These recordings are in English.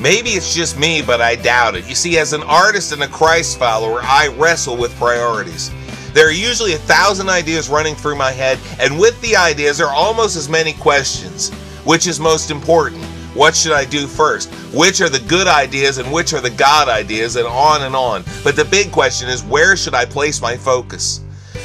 Maybe it's just me, but I doubt it. You see, as an artist and a Christ follower, I wrestle with priorities. There are usually 1,000 ideas running through my head, and with the ideas there are almost as many questions. Which is most important? What should I do first? Which are the good ideas and which are the God ideas, and on and on. But the big question is, where should I place my focus?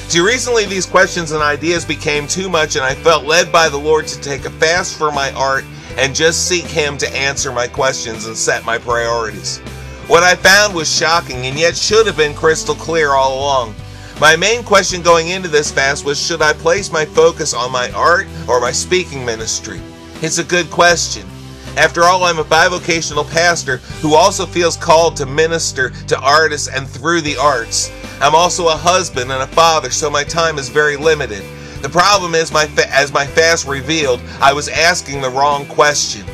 See, recently these questions and ideas became too much, and I felt led by the Lord to take a fast for my art and just seek Him to answer my questions and set my priorities. What I found was shocking and yet should have been crystal clear all along. My main question going into this fast was, should I place my focus on my art or my speaking ministry? It's a good question. After all, I'm a bivocational pastor who also feels called to minister to artists and through the arts. I'm also a husband and a father, so my time is very limited. The problem is, as my fast revealed, I was asking the wrong question.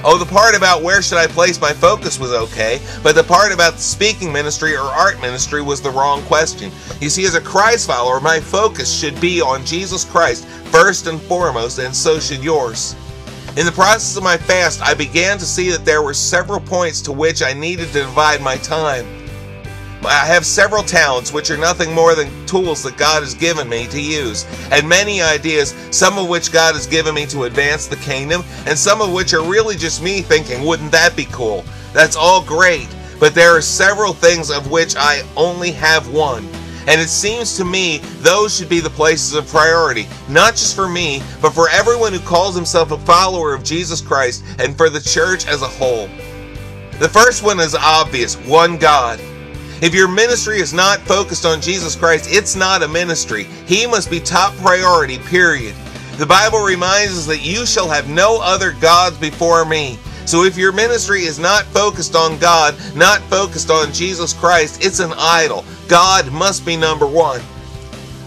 Oh, the part about where should I place my focus was okay, but the part about the speaking ministry or art ministry was the wrong question. You see, as a Christ follower, my focus should be on Jesus Christ first and foremost, and so should yours. In the process of my fast, I began to see that there were several points to which I needed to divide my time. I have several talents, which are nothing more than tools that God has given me to use, and many ideas, some of which God has given me to advance the kingdom, and some of which are really just me thinking, wouldn't that be cool? That's all great, but there are several things of which I only have one. And it seems to me those should be the places of priority, not just for me, but for everyone who calls himself a follower of Jesus Christ and for the church as a whole. The first one is obvious: one God. If your ministry is not focused on Jesus Christ, it's not a ministry. He must be top priority, period. The Bible reminds us that you shall have no other gods before me. So if your ministry is not focused on God, not focused on Jesus Christ, it's an idol. God must be number one.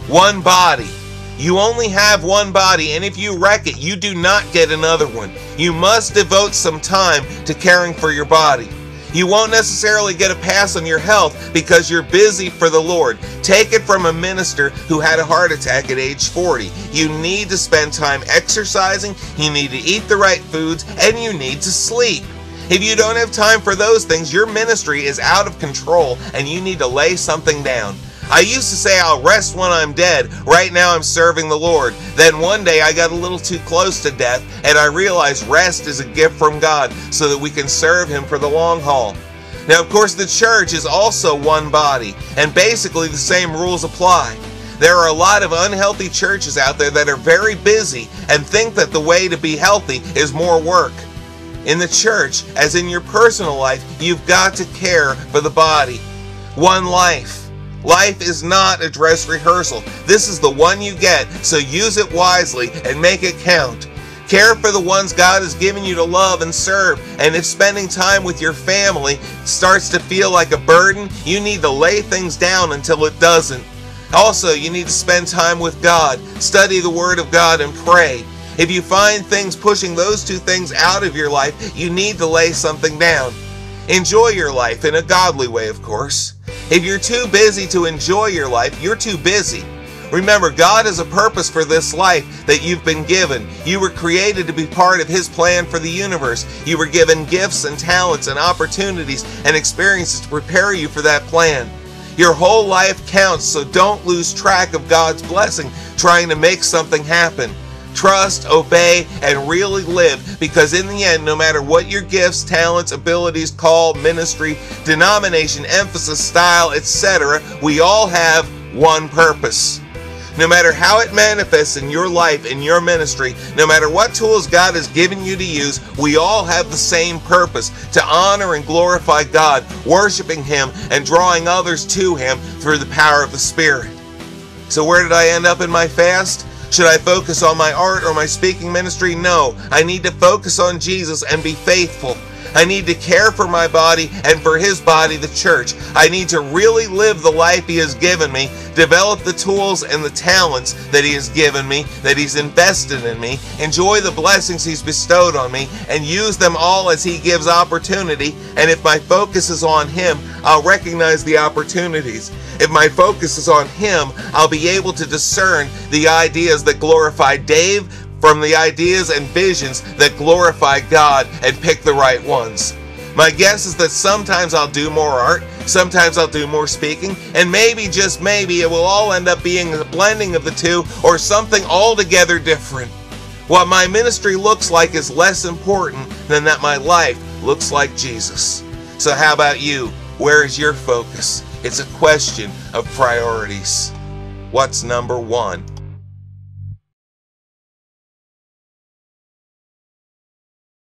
One body. You only have one body, and if you wreck it, you do not get another one. You must devote some time to caring for your body. You won't necessarily get a pass on your health because you're busy for the Lord. Take it from a minister who had a heart attack at age 40. You need to spend time exercising, you need to eat the right foods, and you need to sleep. If you don't have time for those things, your ministry is out of control and you need to lay something down. I used to say I'll rest when I'm dead. Right now I'm serving the Lord. Then one day I got a little too close to death and I realized rest is a gift from God so that we can serve Him for the long haul. Now, of course, the church is also one body, and basically the same rules apply. There are a lot of unhealthy churches out there that are very busy and think that the way to be healthy is more work. In the church, as in your personal life, you've got to care for the body. One life. Life is not a dress rehearsal. This is the one you get, so use it wisely and make it count. Care for the ones God has given you to love and serve, and if spending time with your family starts to feel like a burden, you need to lay things down until it doesn't. Also, you need to spend time with God, study the Word of God, and pray. If you find things pushing those two things out of your life, you need to lay something down. Enjoy your life in a godly way, of course. If you're too busy to enjoy your life, you're too busy. Remember, God has a purpose for this life that you've been given. You were created to be part of His plan for the universe. You were given gifts and talents and opportunities and experiences to prepare you for that plan. Your whole life counts, so don't lose track of God's blessing trying to make something happen. Trust, obey, and really live, because in the end, no matter what your gifts, talents, abilities, call, ministry, denomination, emphasis, style, etc., we all have one purpose. No matter how it manifests in your life, in your ministry, no matter what tools God has given you to use, we all have the same purpose: to honor and glorify God, worshiping Him, and drawing others to Him through the power of the Spirit. So where did I end up in my fast? Should I focus on my art or my speaking ministry? No. I need to focus on Jesus and be faithful. I need to care for my body and for His body, the church. I need to really live the life He has given me, develop the tools and the talents that He has given me, that He's invested in me, enjoy the blessings He's bestowed on me, and use them all as He gives opportunity. And if my focus is on Him, I'll recognize the opportunities. If my focus is on Him, I'll be able to discern the ideas that glorify Dave from the ideas and visions that glorify God and pick the right ones. My guess is that sometimes I'll do more art, sometimes I'll do more speaking, and maybe, just maybe, it will all end up being a blending of the two or something altogether different. What my ministry looks like is less important than that my life looks like Jesus. So how about you? Where is your focus? It's a question of priorities. What's number one